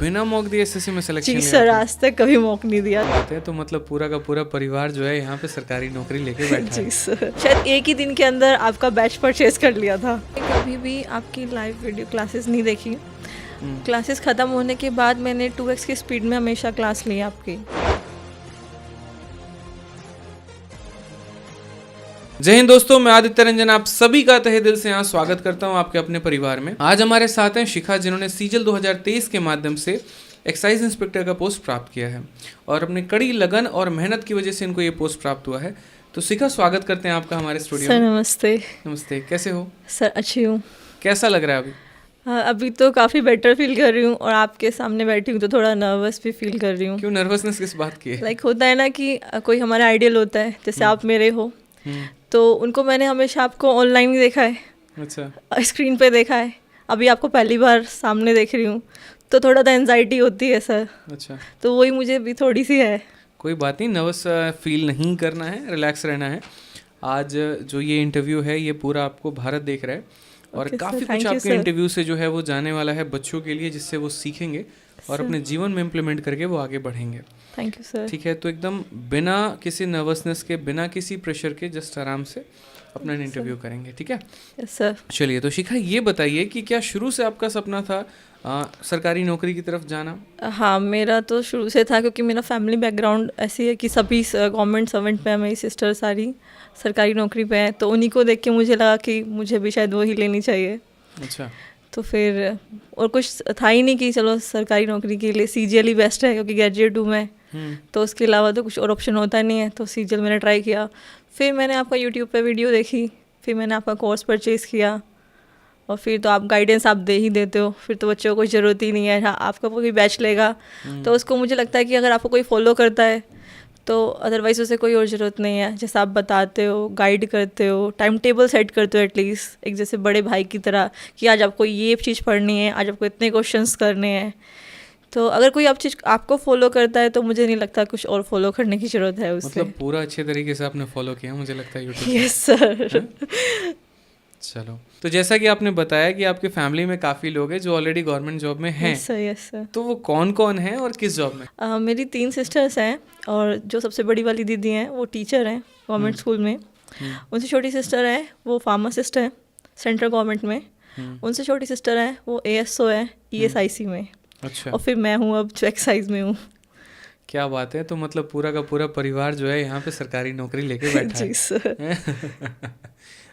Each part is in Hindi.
बिना मॉक दिए एसएससी में सिलेक्शन जी लिया सर, आपने? आज तक कभी मौका नहीं दिया। बात है तो मतलब पूरा का पूरा परिवार जो है यहाँ पे सरकारी नौकरी लेके बैठा जी है। सर, शायद एक ही दिन के अंदर आपका बैच परचेज कर लिया था। कभी भी आपकी लाइव वीडियो क्लासेस नहीं देखी। क्लासेस ख़त्म होने के बाद मैंने 2x की स्पीड में हमेशा क्लास ली आपकी। जय हिंद दोस्तों, मैं आदित्य रंजन आप सभी का तहे दिल से यहाँ स्वागत करता हूँ आपके अपने परिवार में। आज हमारे साथ हैं शिखा, जिन्होंने सीजल 2023 के माध्यम से एक्साइज इंस्पेक्टर का पोस्ट प्राप्त किया है और अपनी कड़ी लगन और मेहनत की वजह से इनको ये पोस्ट प्राप्त हुआ है। तो शिखा, स्वागत करते हैं आपका हमारे स्टूडियो सर में। नमस्ते। नमस्ते, कैसे हो? सर अच्छी हूँ। कैसा लग रहा है अभी? अभी तो काफ़ी बेटर फील कर रही हूँ और आपके सामने बैठी हूँ तो थोड़ा नर्वस भी फील कर रही हूँ। क्यों नर्वसनेस किस बात की है? लाइक होता है ना कि कोई हमारा आइडियल होता है, जैसे आप मेरे हो, तो उनको मैंने हमेशा आपको ऑनलाइन ही देखा है, अच्छा, स्क्रीन पे देखा है। अभी आपको पहली बार सामने देख रही हूँ तो थोड़ा सा एंजाइटी होती है सर। अच्छा, तो वही मुझे भी थोड़ी सी है। कोई बात नहीं, नर्वस फील नहीं करना है, रिलैक्स रहना है। आज जो ये इंटरव्यू है ये पूरा आपको भारत देख रहा है और Okay, काफ़ी sir, कुछ thank you, आपके sir. इंटरव्यू से जो है वो जाने वाला है बच्चों के लिए, जिससे वो सीखेंगे और अपने जीवन में इम्प्लीमेंट करके वो आगे बढ़ेंगे। Thank you sir. ठीक है, तो एकदम बिना किसी नर्वसनेस के, बिना किसी प्रेशर के, जस्ट आराम से अपना इंटरव्यू करेंगे। ठीक है, यस सर। चलिए। तो शिखा, ये बताइए कि क्या शुरू से आपका सपना था सरकारी नौकरी की तरफ जाना? हाँ, मेरा तो शुरू से था, क्योंकि मेरा फैमिली बैकग्राउंड ऐसी है कि सभी गवर्नमेंट सर्वेंट पे है। मेरी सिस्टर सारी सरकारी नौकरी पे है, तो उन्हीं को देख के मुझे लगा कि मुझे भी शायद वही लेनी चाहिए। अच्छा, तो फिर और कुछ था ही नहीं कि चलो सरकारी नौकरी के लिए सीजीएल ही बेस्ट है, क्योंकि ग्रेजुएट हूँ मैं, तो उसके अलावा तो कुछ और ऑप्शन होता नहीं है। तो सीजीएल मैंने ट्राई किया। फिर मैंने आपका यूट्यूब पे वीडियो देखी, फिर मैंने आपका कोर्स परचेज़ किया और फिर तो आप गाइडेंस आप दे ही देते हो, फिर तो बच्चों को कोई ज़रूरत ही नहीं है। हाँ, आपका कोई बैच लेगा तो उसको मुझे लगता है कि अगर आपको कोई फॉलो करता है तो अदरवाइज़ उसे कोई और ज़रूरत नहीं है। जैसे आप बताते हो, गाइड करते हो, टाइम टेबल सेट करते हो एटलीस्ट, एक जैसे बड़े भाई की तरह, कि आज आपको ये चीज़ पढ़नी है, आज आपको इतने क्वेश्चंस करने हैं। तो अगर कोई आप चीज़ आपको फॉलो करता है तो मुझे नहीं लगता कुछ और फॉलो करने की ज़रूरत है उससे। मतलब पूरा अच्छे तरीके से आपने फॉलो किया, मुझे लगता है यूट्यूब। Yes sir. चलो, तो जैसा कि आपने बताया कि आपके फैमिली में काफ़ी लोग हैं जो ऑलरेडी गवर्नमेंट जॉब में हैं, यस सर, यस सर। तो वो कौन कौन हैं और किस जॉब में? मेरी 3 सिस्टर्स हैं और जो सबसे बड़ी वाली दीदी हैं वो टीचर हैं गवर्नमेंट स्कूल में। उनसे छोटी सिस्टर है वो फार्मासिस्ट है सेंट्रल गवर्नमेंट में। उनसे छोटी सिस्टर है वो एएसओ है ईएसआईसी में। अच्छा, और फिर मैं हूँ अब जो एक्साइज में हूँ। क्या बात है। तो मतलब पूरा का पूरा परिवार जो है यहाँ पे सरकारी नौकरी लेके बैठा जी है। सर।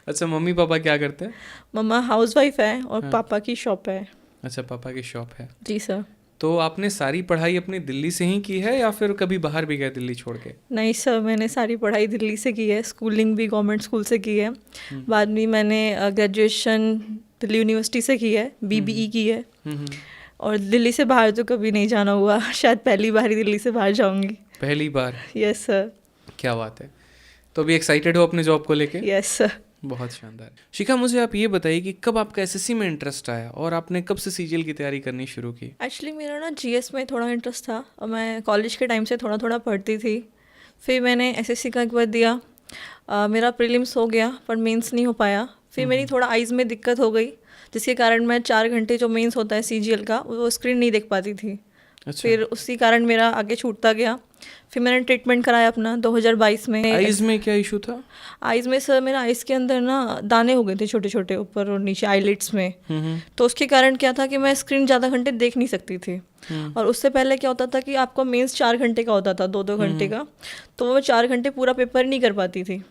अच्छा, मम्मी पापा क्या करते हैं? मम्मा हाउसवाइफ है और पापा की शॉप है। अच्छा, पापा की शॉप है। जी सर। तो आपने सारी पढ़ाई अपनी दिल्ली से ही की है या फिर कभी बाहर भी गए दिल्ली छोड़ के? नहीं सर, मैंने सारी पढ़ाई दिल्ली से की है। स्कूलिंग भी गवर्नमेंट स्कूल से की है। बाद में मैंने ग्रेजुएशन दिल्ली यूनिवर्सिटी से की है, बीबीई की है। और दिल्ली से बाहर तो कभी नहीं जाना हुआ। शायद पहली बार ही दिल्ली से बाहर जाऊंगी। पहली बार? Yes sir. क्या बात है। तो अभी एक्साइटेड हो अपने जॉब को लेके? Yes sir. बहुत शानदार। शिखा, मुझे आप ये बताइए कि कब आपका एसएससी में इंटरेस्ट आया और आपने कब से सीजीएल की तैयारी करनी शुरू की? एक्चुअली मेरा ना जीएस में थोड़ा इंटरेस्ट था और मैं कॉलेज के टाइम से थोड़ा थोड़ा पढ़ती थी। फिर मैंने एसएससी का एक बार दिया। मेरा प्रीलिम्स हो गया पर मेंस नहीं हो पाया। फिर मेरी थोड़ा आइज़ में दिक्कत हो गई, जिसके कारण मैं 4 घंटे जो मेंस होता है सीजीएल का वो स्क्रीन नहीं देख पाती थी। अच्छा। फिर उसी कारण मेरा आगे छूटता गया। फिर मैंने ट्रीटमेंट कराया अपना 2022 में। आइज में क्या इशू था? आइज़ में सर मेरा आइज़ के अंदर ना दाने हो गए थे छोटे छोटे ऊपर और नीचे आईलिड्स में। तो उसके कारण क्या था कि मैं स्क्रीन ज़्यादा घंटे देख नहीं सकती थी। और उससे पहले क्या होता था कि आपका मेंस 4 घंटे का होता था, 2-2 घंटे का, तो वो 4 घंटे पूरा पेपर नहीं कर पाती थी।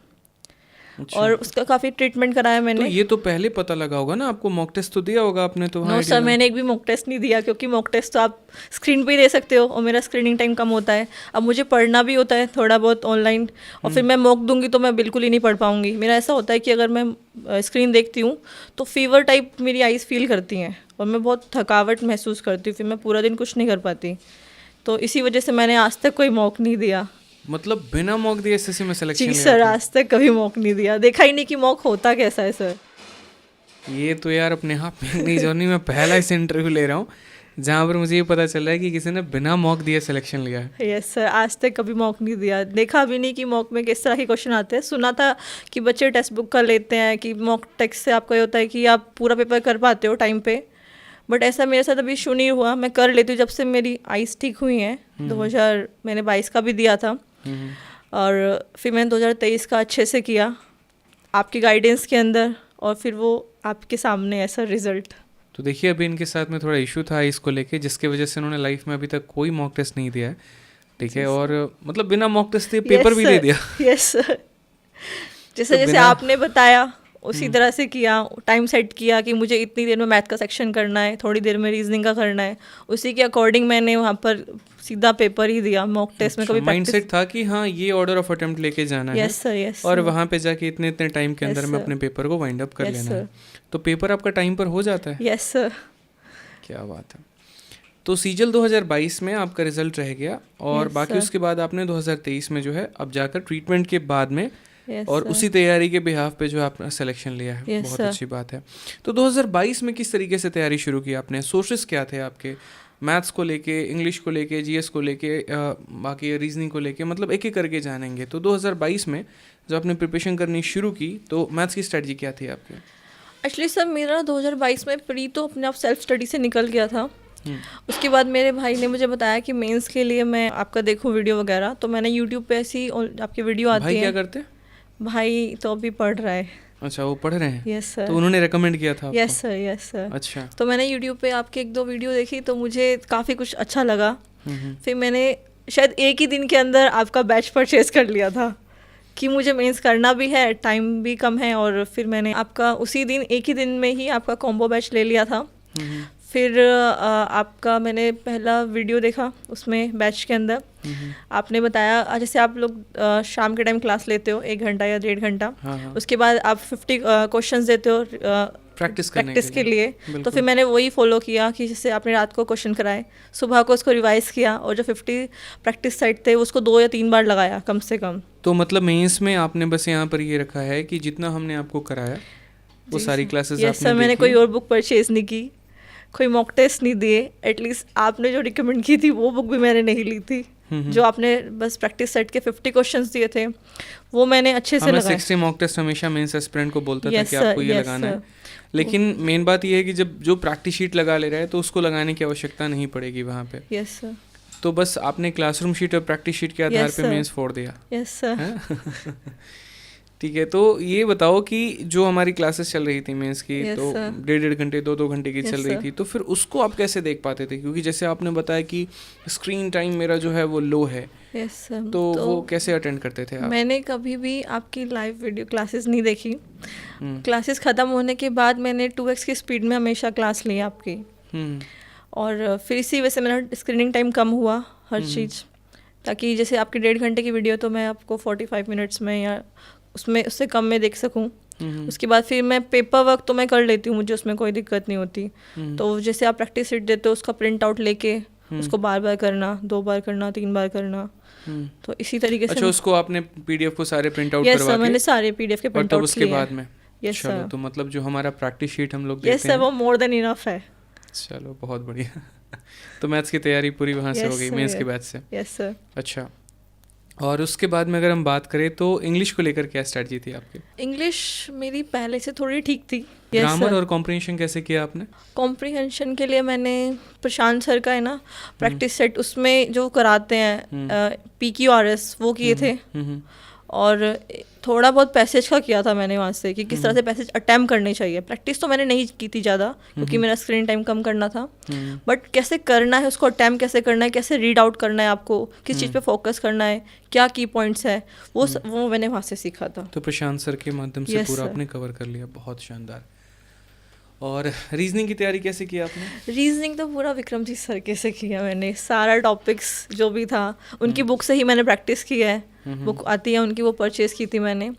अच्छा। और उसका काफ़ी ट्रीटमेंट कराया मैंने। तो ये तो पहले पता लगा होगा ना आपको, मॉक टेस्ट तो दिया होगा आपने तो? नो सर, मैंने एक भी मॉक टेस्ट नहीं दिया, क्योंकि मॉक टेस्ट तो आप स्क्रीन पे ही दे सकते हो और मेरा स्क्रीनिंग टाइम कम होता है। अब मुझे पढ़ना भी होता है थोड़ा बहुत ऑनलाइन, और फिर मैं मॉक दूंगी तो मैं बिल्कुल ही नहीं पढ़ पाऊंगी। मेरा ऐसा होता है कि अगर मैं स्क्रीन देखती हूँ तो फीवर टाइप मेरी आइज़ फील करती हैं और मैं बहुत थकावट महसूस करती हूँ, फिर मैं पूरा दिन कुछ नहीं कर पाती। तो इसी वजह से मैंने आज तक कोई मॉक नहीं दिया। मतलब बिना मॉक दिए एसएससी में सिलेक्शन जी लिया सर, आपने? आज तक कभी मॉक नहीं दिया, देखा ही नहीं कि मॉक होता कैसा है सर। ये तो यार अपने आप में नई जर्नी में पहला इस इंटरव्यू ले रहा हूँ जहाँ पर मुझे ये पता चल रहा है कि किसी ने बिना मॉक दिए सिलेक्शन लिया है। यस सर, आज तक कभी मॉक नहीं दिया, देखा भी नहीं कि मॉक में किस तरह के क्वेश्चन आते हैं। सुना था कि बच्चे टेक्स्ट बुक का लेते हैं, कि मॉक टेक्स्ट से आपका ये होता है कि आप पूरा पेपर कर पाते हो टाइम पे, बट ऐसा मेरे साथ अभी इशू नहीं हुआ, मैं कर लेती हूँ जब से मेरी आइज़ ठीक हुई हैं। 2000 मैंने 22 का भी दिया था और फिर मैंने 2023 का अच्छे से किया आपकी गाइडेंस के अंदर, और फिर वो आपके सामने ऐसा रिजल्ट। तो देखिए अभी इनके साथ में थोड़ा इशू था इसको लेके, जिसके वजह से उन्होंने लाइफ में अभी तक कोई मॉक टेस्ट नहीं दिया है, ठीक है, और मतलब बिना मॉक टेस्ट दिए पेपर भी दे दिया। यस सर, जैसे जैसे आपने बताया उसी तरह से किया, टाइम सेट किया कि मुझे इतनी देर में मैथ का सेक्शन करना है, थोड़ी देर में रीजनिंग का करना है, उसी के अकॉर्डिंग मैंने वहाँ पर सीधा पेपर ही दिया। मॉक टेस्ट में कभी माइंडसेट था कि हाँ ये ऑर्डर ऑफ अटेम्प्ट लेके जाना है। Yes sir, yes. और वहाँ पे जाके इतने इतने टाइम के अंदर में अपने पेपर को वाइंड अप कर लेना है। तो पेपर आपका टाइम पर हो जाता है? Yes sir. क्या बात है। तो सीजल 2022 में आपका रिजल्ट रह गया और बाकी उसके बाद आपने 2023 में जो है अब जाकर ट्रीटमेंट के बाद में और उसी तैयारी के बिहाफ पे जो आपने सिलेक्शन लिया है, बहुत अच्छी बात है। तो 2022 में किस तरीके से तैयारी शुरू की आपने? सोर्सेस क्या थे आपके? मैथ्स को लेके, इंग्लिश को लेके, जीएस को लेके, बाकी रीजनिंग को लेके, मतलब एक एक करके जानेंगे। तो 2022 में जब आपने प्रिपरेशन करनी शुरू की तो मैथ्स की स्ट्रेटजी क्या थी आपकी? एक्चुअली सर मेरा 2022 में प्री तो अपने आप सेल्फ स्टडी से निकल गया था। उसके बाद मेरे भाई ने मुझे बताया कि मेंस के लिए मैं आपका देखूं वीडियो वगैरह, तो मैंने यूट्यूब पे ऐसी आपकी वीडियो आती है। भाई क्या करते हैं? भाई तो अभी पढ़ रहा है। अच्छा, वो पढ़ रहे हैं? Yes sir. तो उन्होंने रेकमेंड किया था आपको? Yes sir, yes sir. अच्छा। तो मैंने यूट्यूब पे आपके 1-2 वीडियो देखी तो मुझे काफ़ी कुछ अच्छा लगा। फिर मैंने शायद एक ही दिन के अंदर आपका बैच परचेज कर लिया था कि मुझे मेंस करना भी है, टाइम भी कम है, और फिर मैंने आपका उसी दिन एक ही दिन में ही आपका कॉम्बो बैच ले लिया था। फिर आपका मैंने पहला वीडियो देखा उसमें बैच के अंदर आपने बताया जैसे आप लोग शाम के टाइम क्लास लेते हो 1 घंटा या 1.5 घंटा, उसके बाद आप 50 क्वेश्चंस देते हो प्रैक्टिस के लिए। तो फिर मैंने वही फॉलो किया कि जैसे आपने रात को क्वेश्चन कराए, सुबह को उसको रिवाइज किया, और जो 50 प्रैक्टिस सेट थे उसको 2 या 3 बार लगाया कम से कम। तो मतलब मेंस में आपने बस यहाँ पर ये रखा है कि जितना हमने आपको कराया वो सारी क्लासेस आपने सर, मैंने कोई और बुक परचेज नहीं की, कोई मॉक टेस्ट नहीं दिए, एटलीस्ट आपने जो रिकमेंड की थी वो बुक भी मैंने नहीं ली थी। जो आपने बस प्रैक्टिस सेट के 50 क्वेश्चंस दिए थे वो मैंने अच्छे से लगाए। 60 मॉक टेस्ट हमेशा मेंस एस्पिरेंट को बोलता था कि आपको ये लगाना है, लेकिन मेन बात ये है कि जब जो प्रैक्टिस शीट लगा ले रहा है तो उसको लगाने की आवश्यकता नहीं पड़ेगी वहाँ पे। Yes sir. तो बस आपने क्लासरूम शीट और प्रैक्टिस शीट के आधार पे मेंस फोड़ दिया। Yes sir. ठीक है, तो ये बताओ कि जो हमारी क्लासेस चल रही थी मेंस की, तो 1.5 घंटे 2 घंटे की चल रही थी, तो फिर उसको आप कैसे देख पाते थे? क्योंकि जैसे आपने बताया कि स्क्रीन टाइम मेरा जो है वो लो है। तो वो कैसे अटेंड करते थे आप? मैंने कभी भी आपकी लाइव वीडियो क्लासेस नहीं देखी। क्लासेस ख़त्म होने के बाद मैंने 2x की स्पीड में हमेशा क्लास ली आपकी, और फिर इसी वजह से मेरा स्क्रीनिंग टाइम कम हुआ हर चीज़, ताकि जैसे आपकी 1.5 घंटे की वीडियो तो मैं आपको 45 मिनट्स में या उसमें उससे कम में देख सकूं। उसके बाद फिर मैं पेपर वर्क तो मैं कर लेती हूँ, मुझे उसमें कोई दिक्कत नहीं होती। तो जैसे आप प्रैक्टिस शीट देते हो उसका प्रिंट आउट लेके उसको बार बार करना, 2 बार करना, 3 बार करना, तो इसी तरीके से। अच्छा, उसको आपने पीडीएफ को सारे प्रिंट आउट करवा के? मैंने सारे पीडीएफ के प्रिंट आउट उसके बाद में? Yes sir. तो मतलब जो हमारा प्रैक्टिस शीट हम लोग देखते हैं, यस सर, वो मोर देन इनफ है। चलो बहुत बढ़िया। तो मैथ्स की तैयारी पूरी वहाँ से हो गई, मेंस के बैच से? Yes sir. अच्छा, और उसके बाद में अगर हम बात करें तो इंग्लिश को लेकर क्या स्ट्रेटजी थी आपकी? इंग्लिश मेरी पहले से थोड़ी ठीक थी। ग्रामर और कॉम्प्रिहेंशन कैसे किया आपने? कॉम्प्रिहेंशन के लिए मैंने प्रशांत सर का है ना प्रैक्टिस सेट, उसमें जो कराते हैं PQRS वो किए थे, और थोड़ा बहुत पैसेज का किया था मैंने वहाँ से कि किस तरह से पैसेज अटैम्प्ट करने चाहिए। प्रैक्टिस तो मैंने नहीं की थी ज़्यादा क्योंकि मेरा स्क्रीन टाइम कम करना था, बट कैसे करना है उसको अटैम्प्ट कैसे करना है, कैसे रीड आउट करना है, आपको किस चीज़ पे फोकस करना है, क्या की पॉइंट्स है, वो मैंने वहाँ से सीखा था। तो प्रशांत सर के माध्यम से पूरा आपने कवर कर लिया, बहुत शानदार। और रीजनिंग की तैयारी कैसे की आपने? रीजनिंग तो पूरा विक्रम जी सर के से किया मैंने, सारा टॉपिक्स जो भी था उनकी बुक से ही मैंने प्रैक्टिस की है। बुक आती है उनकी, वो परचेज़ की थी मैंने,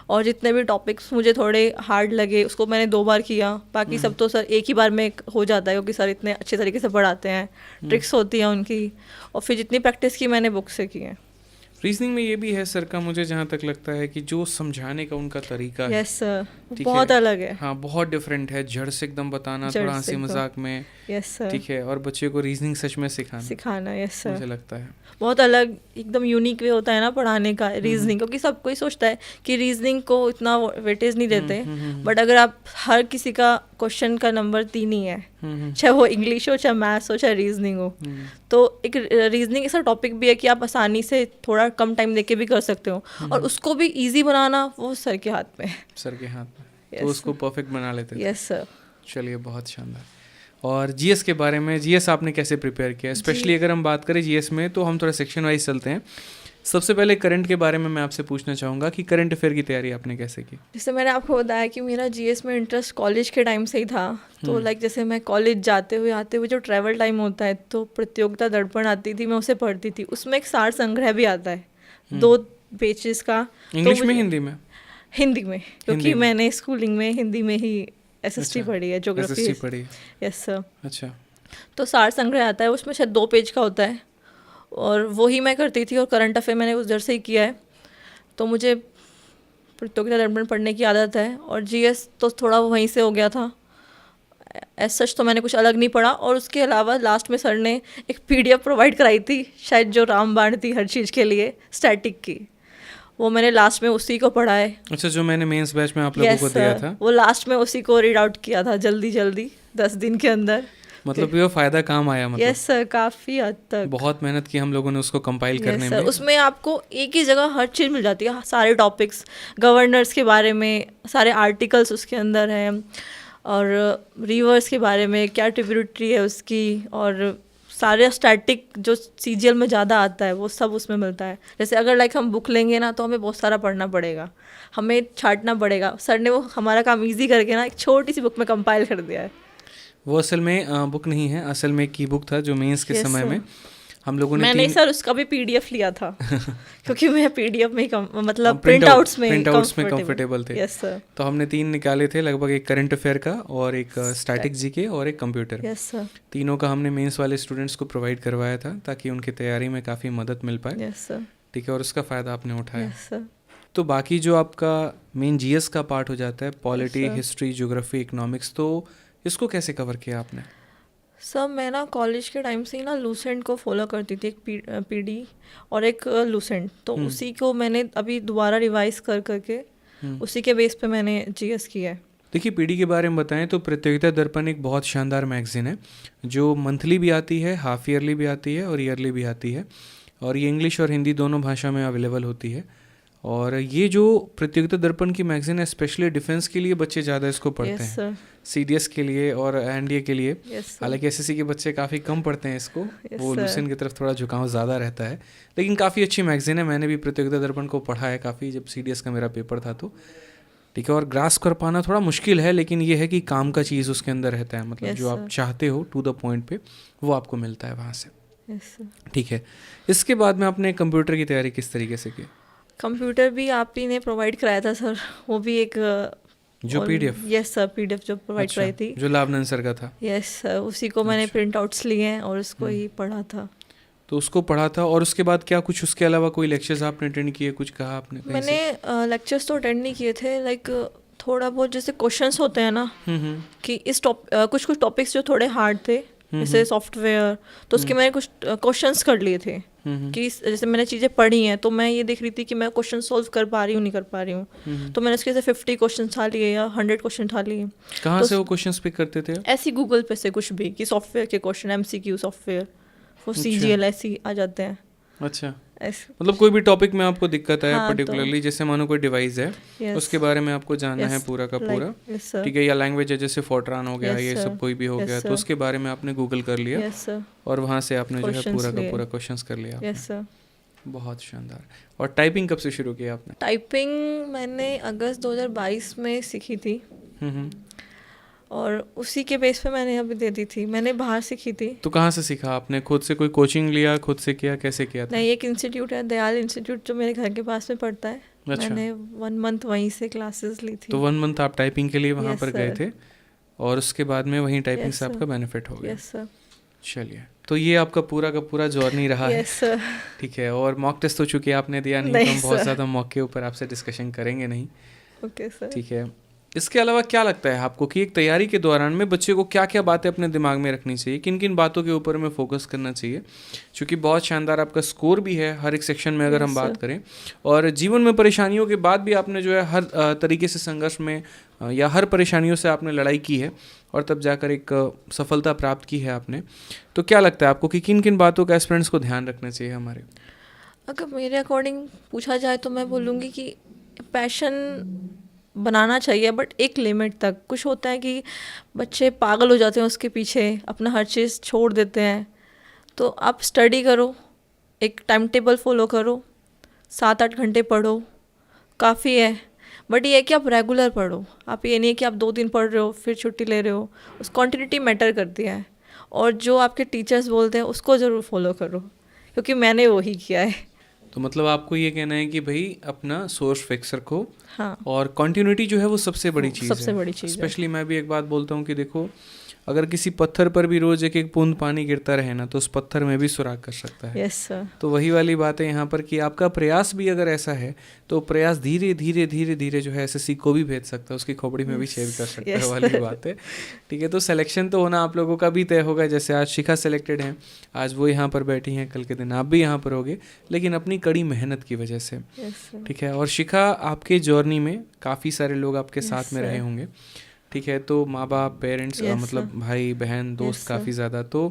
और जितने भी टॉपिक्स मुझे थोड़े हार्ड लगे उसको मैंने 2 बार किया। बाकी सब तो सर एक ही बार में हो जाता है क्योंकि सर इतने अच्छे तरीके से पढ़ाते हैं, ट्रिक्स होती हैं उनकी, और फिर जितनी प्रैक्टिस की मैंने बुक से की है। रीजनिंग में ये भी है सर का, मुझे जहाँ तक लगता है कि जो समझाने का उनका तरीका है, यस सर, ठीक बहुत है, अलग है। हाँ बहुत डिफरेंट है। जड़ से एकदम बताना, जड़ थोड़ा से हंसी एकदम। मजाक में, यस सर, ठीक है, और बच्चे को रीजनिंग सच में सिखाना। यस मुझे सर, लगता है। बहुत अलग एकदम यूनिक वे होता है ना पढ़ाने का रीजनिंग, क्योंकि सब कोई सोचता है कि रीजनिंग को इतना वेटेज नहीं देते, बट अगर आप हर किसी का क्वेश्चन का नंबर 3 ही है, चाहे वो इंग्लिश हो, चाहे मैथ्स हो, चाहे रीजनिंग हो, तो एक रीजनिंग ऐसा टॉपिक भी है कि आप आसानी से थोड़ा कम टाइम देके भी कर सकते हो, और उसको भी इजी बनाना वो सर के हाथ में है। सर के हाथ में, Yes, तो उसको परफेक्ट बना लेते थे। Yes sir. चलिए बहुत शानदार। और जीएस के बारे में, जीएस आपने कैसे प्रिपेयर किया? स्पेशली अगर हम बात करें जीएस में, तो हम थोड़ा सेक्शन वाइज चलते हैं। सबसे पहले करंट के बारे में मैं आपसे पूछना चाहूँगा कि करंट अफेयर की तैयारी आपने कैसे की? जैसे मैंने आपको बताया कि मेरा जीएस में इंटरेस्ट कॉलेज के टाइम से ही था, तो लाइक जैसे मैं कॉलेज जाते हुए आते हुए जो ट्रैवल टाइम होता है, तो प्रतियोगिता दर्पण आती थी, मैं उसे पढ़ती थी। उसमें एक सार संग्रह भी आता है 2 पेजेस का। इंग्लिश में, हिंदी में? हिंदी में, क्योंकि हिंदी में। मैंने स्कूलिंग में हिंदी में ही एसएसटी अच्छा, पढ़ी है, ज्योग्राफी। SST पढ़ी है। Yes sir. अच्छा, तो सार संग्रह आता है, उसमें शायद 2 पेज का होता है, और वो ही मैं करती थी। और करंट अफेयर मैंने उधर से ही किया है, तो मुझे प्रतियोगिता दर्पण पढ़ने की आदत है। और जीएस तो थोड़ा वहीं से हो गया था, एज सच तो मैंने कुछ अलग नहीं पढ़ा। और उसके अलावा लास्ट में सर ने एक पीडीएफ प्रोवाइड कराई थी, शायद जो रामबाण थी हर चीज़ के लिए, स्टैटिक की, वो मैंने लास्ट में उसी को पढ़ा है। अच्छा, जो मैंने मेंस बैच में आप लोगों को दिया था, वो लास्ट में उसी को रीड आउट किया था जल्दी 10 दिन के अंदर। मतलब ये फायदा काम आया? मतलब यस सर, काफ़ी हद तक बहुत मेहनत की हम लोगों ने उसको कंपाइल करने में। उसमें आपको एक ही जगह हर चीज़ मिल जाती है, सारे टॉपिक्स, गवर्नर्स के बारे में सारे आर्टिकल्स उसके अंदर हैं, और रिवर्स के बारे में क्या ट्रिब्यूटरी है उसकी, और सारे स्टैटिक जो सीजीएल में ज़्यादा आता है वो सब उसमें मिलता है। जैसे अगर लाइक हम बुक लेंगे ना, तो हमें बहुत सारा पढ़ना पड़ेगा, हमें छांटना पड़ेगा। सर ने वो हमारा काम ईजी करके ना एक छोटी सी बुक में कंपाइल कर दिया है। वो असल में बुक नहीं है, असल में की बुक था, जो मेंस के समय में हम लोगों ने मैंने सर उसका भी पीडीएफ लिया था क्योंकि मैं पीडीएफ में ही मतलब प्रिंट आउट्स में कंफर्टेबल थे। Yes sir. तो हमने 3 निकाले थे लगभग, एक करंट अफेयर का, और एक स्टैटिक जीके, और एक कंप्यूटर। Yes sir. तीनों का हमने मेंस वाले स्टूडेंट्स को प्रोवाइड करवाया था, ताकि उनकी तैयारी में काफ़ी मदद मिल पाए। Yes sir. ठीक है, और उसका फ़ायदा आपने उठाया। Yes sir. तो बाकी जो आपका मेन जीएस का पार्ट हो जाता है, पॉलिटी, हिस्ट्री, ज्योग्राफी, इकोनॉमिक्स, तो इसको कैसे कवर किया आपने? सब मैं ना कॉलेज के टाइम से ही ना लूसेंट को फॉलो करती थी, एक पीडी और एक लूसेंट, तो उसी को मैंने अभी दोबारा रिवाइज करके उसी के बेस पे मैंने जीएस किया है। देखिए, पीडी के बारे में बताएं तो प्रतियोगिता दर्पण एक बहुत शानदार मैगजीन है, जो मंथली भी आती है, हाफ ईयरली भी आती है, और ईयरली भी आती है, और ये इंग्लिश और हिंदी दोनों भाषा में अवेलेबल होती है। और ये जो प्रतियोगिता दर्पण की मैगजीन है, स्पेशली डिफेंस के लिए बच्चे ज़्यादा इसको पढ़ते हैं, सीडीएस के लिए और एनडीए के लिए। हालांकि एसएससी के बच्चे काफ़ी कम पढ़ते हैं इसको, वो लूसेंट की तरफ थोड़ा झुकाव ज़्यादा रहता है, लेकिन काफ़ी अच्छी मैगजीन है। मैंने भी प्रतियोगिता दर्पण को पढ़ा है काफ़ी, जब सीडीएस का मेरा पेपर था तो। ठीक है, और ग्रास कर पाना थोड़ा मुश्किल है, लेकिन ये है कि काम का चीज़ उसके अंदर रहता है, मतलब जो आप चाहते हो टू द पॉइंट पे, वो आपको मिलता है वहाँ से। ठीक है, इसके बाद में आपने कंप्यूटर की तैयारी किस तरीके से की? कंप्यूटर भी आप ही ने प्रोवाइड कराया था सर, वो भी एक जो पीडीएफ? यस सर, पीडीएफ जो प्रोवाइड कराई थी, जो लावनंद सर का था। यस सर, उसी को मैंने प्रिंट आउट्स लिए हैं और उसको ही पढ़ा था। तो उसको पढ़ा था, और उसके बाद क्या कुछ उसके अलावा कोई लेक्चर्स आपने अटेंड किए, कुछ कहा आपने कहीं मैंने लेक्चर्स तो अटेंड नहीं किए थे, लाइक थोड़ा बहुत जैसे क्वेश्चंस होते हैं ना, कि इस कुछ टॉपिक्स जो थोड़े हार्ड थे, जैसे सॉफ्टवेयर, तो उसके मैंने कुछ क्वेश्चंस कर लिए थे, कि जैसे मैंने चीज़ें पढ़ी हैं, तो मैं ये देख रही थी कि मैं क्वेश्चन सॉल्व कर पा रही हूँ नहीं कर पा रही हूँ, तो मैंने उसके से 50 क्वेश्चन उठा लिए या 100 क्वेश्चन उठा लिए। कहाँ से वो क्वेश्चंस पिक करते थे? ऐसे गूगल पे से कुछ भी, कि सॉफ्टवेयर के क्वेश्चन, एमसीक्यू सॉफ्टवेयर, वो सीजीएल ऐसे आ जाते हैं। अच्छा, मतलब कोई भी टॉपिक में आपको दिक्कत है पर्टिकुलरली, जैसे मानो कोई डिवाइस है, उसके बारे में आपको जानना है पूरा का पूरा, ठीक है, या लैंग्वेज है जैसे फोर्ट्रान हो गया, ये सब कोई भी हो गया, तो उसके बारे में आपने गूगल कर लिया, और वहाँ से आपने जो है पूरा का पूरा क्वेश्चंस कर लिया। यस सर, बहुत शानदार। और टाइपिंग कब से शुरू किया आपने? टाइपिंग मैंने अगस्त 2022 में सीखी थी, और उसी के बेस पे मैंने अभी दे दी थी। मैंने बाहर सीखी थी। तो कहाँ से सीखा आपने? खुद से कोई कोचिंग लिया, खुद से किया, कैसे किया था? नहीं, एक इंस्टीट्यूट है, दयाल इंस्टीट्यूट, जो मेरे घर के पास में पड़ता है। अच्छा। मैंने 1 मंथ वहीं से क्लासेस ली थी। तो 1 मंथ आप टाइपिंग के लिए वहाँ पर गए थे, और उसके बाद में वहीं टाइपिंग से आपका बेनिफिट हो गया। Yes sir. चलिए, तो ये आपका पूरा का पूरा जर्नी रहा है। Yes sir. ठीक है, और मॉक टेस्ट तो चूंकि आपने दिया नहीं, तो हम बहुत ज़्यादा मॉक के ऊपर आपसे डिस्कशन करेंगे नहीं। Okay sir. ठीक है, इसके अलावा क्या लगता है आपको कि एक तैयारी के दौरान में बच्चे को क्या क्या बातें अपने दिमाग में रखनी चाहिए, किन किन बातों के ऊपर में फोकस करना चाहिए? क्योंकि बहुत शानदार आपका स्कोर भी है हर एक सेक्शन में अगर हम बात करें, और जीवन में परेशानियों के बाद भी आपने जो है हर तरीके से संघर्ष में या हर परेशानियों से आपने लड़ाई की है और तब जाकर एक सफलता प्राप्त की है आपने। तो क्या लगता है आपको कि किन किन बातों का एस्पिरेंट्स को ध्यान रखना चाहिए हमारे? अगर मेरे अकॉर्डिंग पूछा जाए तो मैं बोलूँगी कि पैशन बनाना चाहिए, बट एक लिमिट तक। कुछ होता है कि बच्चे पागल हो जाते हैं उसके पीछे, अपना हर चीज़ छोड़ देते हैं। तो आप स्टडी करो, एक टाइम टेबल फॉलो करो, 7-8 घंटे पढ़ो, काफ़ी है। बट ये है कि आप रेगुलर पढ़ो, आप ये नहीं कि आप 2 दिन पढ़ रहे हो फिर छुट्टी ले रहे हो। उस क्वांटिटी मैटर करती है, और जो आपके टीचर्स बोलते हैं उसको ज़रूर फॉलो करो, क्योंकि मैंने वही किया है। तो मतलब आपको ये कहना है कि भाई अपना सोर्स फिक्स रखो, हाँ, और कंटिन्यूटी जो है वो सबसे बड़ी चीज़ है। सबसे बड़ी चीज़ है। स्पेशली मैं भी एक बात बोलता हूँ कि देखो, अगर किसी पत्थर पर भी रोज एक एक बूंद पानी गिरता रहे ना, तो उस पत्थर में भी सुराग कर सकता है। Yes sir. तो वही वाली बात है यहाँ पर कि आपका प्रयास भी अगर ऐसा है तो प्रयास धीरे धीरे धीरे धीरे जो है एसएससी को भी भेज सकता है, उसकी खोपड़ी में भी छेद कर सकता है, वाली बात है। ठीक है, तो सिलेक्शन तो होना आप लोगों का भी तय होगा। जैसे आज शिखा सेलेक्टेड हैं, आज वो यहाँ पर बैठी हैं, कल के दिन आप भी यहाँ पर होगे, लेकिन अपनी कड़ी मेहनत की वजह से। ठीक है, और शिखा आपके जर्नी में काफ़ी सारे लोग आपके साथ में रहे होंगे। ठीक है, तो माँ बाप, पेरेंट्स, मतलब भाई बहन, दोस्त काफ़ी ज़्यादा। तो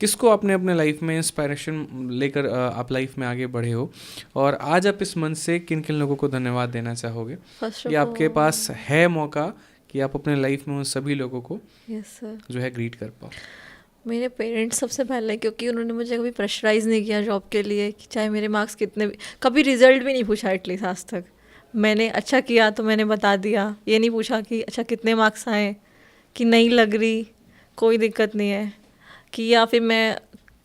किसको आपने अपने लाइफ में इंस्पायरेशन लेकर आप लाइफ में आगे बढ़े हो, और आज आप इस मंच से किन किन लोगों को धन्यवाद देना चाहोगे? ये आपके पास है मौका कि आप अपने लाइफ में उन सभी लोगों को जो है ग्रीट कर पाओ। मेरे पेरेंट्स सबसे पहले, क्योंकि उन्होंने मुझे कभी प्रेशराइज़ नहीं किया जॉब के लिए, कि चाहे मेरे मार्क्स कितने भी, कभी रिजल्ट भी नहीं पूछा एटलीस्ट आज तक। मैंने अच्छा किया तो मैंने बता दिया, ये नहीं पूछा कि अच्छा कितने मार्क्स आए, कि नहीं लग रही कोई दिक्कत नहीं है, कि या फिर मैं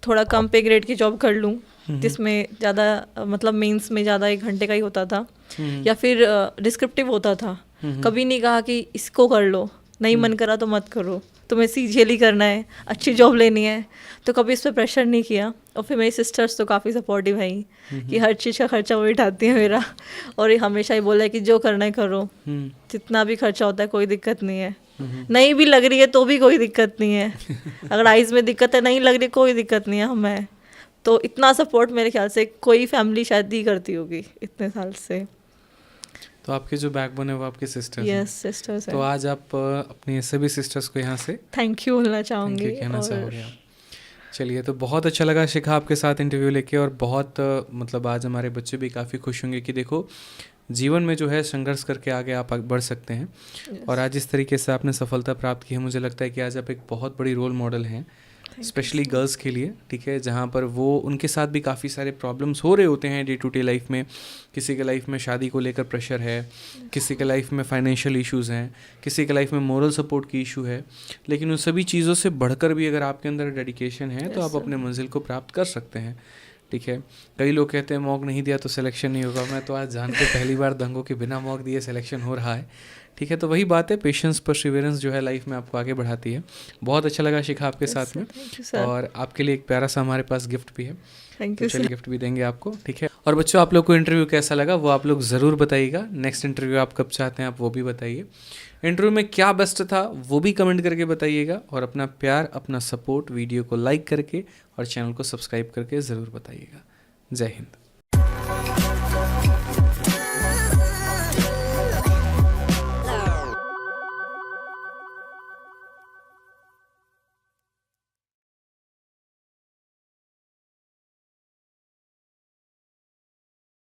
थोड़ा कम पे ग्रेड की जॉब कर लूँ जिसमें ज़्यादा मतलब मेंस में ज़्यादा 1 घंटे का ही होता था, या फिर डिस्क्रिप्टिव होता था। कभी नहीं कहा कि इसको कर लो, नहीं मन करा तो मत करो, तुम्हें सीजीएल ही करना है, अच्छी जॉब लेनी है। तो कभी इस पर प्रेशर नहीं किया। और फिर मेरी सिस्टर्स तो काफ़ी सपोर्टिव हैं कि हर चीज़ का खर्चा वही उठाती है मेरा, और ये हमेशा ही बोला है कि जो करना है करो, जितना भी खर्चा होता है कोई दिक्कत नहीं है, नहीं भी लग रही है तो भी कोई दिक्कत नहीं है, अगर आइज़ में दिक्कत है, नहीं लग रही कोई दिक्कत नहीं है हमें। तो इतना सपोर्ट मेरे ख्याल से कोई फैमिली शायद ही करती होगी इतने साल से। तो आपके जो बैकबोन है वो आपके सिस्टर्स हैं। यस, सिस्टर्स हैं। तो आज आप अपने सभी सिस्टर्स को यहाँ से थैंक यू बोलना चाहूँगी। कहना चाहोगे आप? चलिए, तो बहुत अच्छा लगा शिखा आपके साथ इंटरव्यू लेके, और बहुत मतलब आज हमारे बच्चे भी काफ़ी खुश होंगे कि देखो जीवन में जो है संघर्ष करके आगे आप बढ़ सकते हैं। और आज इस तरीके से आपने सफलता प्राप्त की है, मुझे लगता है कि आज आप एक बहुत बड़ी रोल मॉडल हैं, स्पेशली गर्ल्स के लिए। ठीक है, जहाँ पर वो उनके साथ भी काफ़ी सारे प्रॉब्लम्स हो रहे होते हैं डे टू डे लाइफ में। किसी के लाइफ में शादी को लेकर प्रेशर है, किसी के लाइफ में फाइनेंशियल इश्यूज़ हैं, किसी के लाइफ में मोरल सपोर्ट की इशू है, लेकिन उन सभी चीज़ों से बढ़कर भी अगर आपके अंदर डेडिकेशन है तो आप अपने मंजिल को प्राप्त कर सकते हैं। ठीक है, कई लोग कहते हैं मॉक नहीं दिया तो सिलेक्शन नहीं होगा। मैं तो आज जान के पहली बार दंग हूं कि बिना मॉक दिए सिलेक्शन हो रहा है। ठीक है, तो वही बात है, पेशेंस, परसिवरेंस जो है लाइफ में आपको आगे बढ़ाती है। बहुत अच्छा लगा शिखा आपके साथ में, और आपके लिए एक प्यारा सा हमारे पास गिफ्ट भी है। Thank you. चलिए, गिफ्ट भी देंगे आपको। ठीक है, और बच्चों आप लोग को इंटरव्यू कैसा लगा वो आप लोग ज़रूर बताइएगा। नेक्स्ट इंटरव्यू आप कब चाहते हैं आप वो भी बताइए। इंटरव्यू में क्या बेस्ट था वो भी कमेंट करके बताइएगा, और अपना प्यार, अपना सपोर्ट वीडियो को लाइक करके और चैनल को सब्सक्राइब करके ज़रूर बताइएगा। जय हिंद।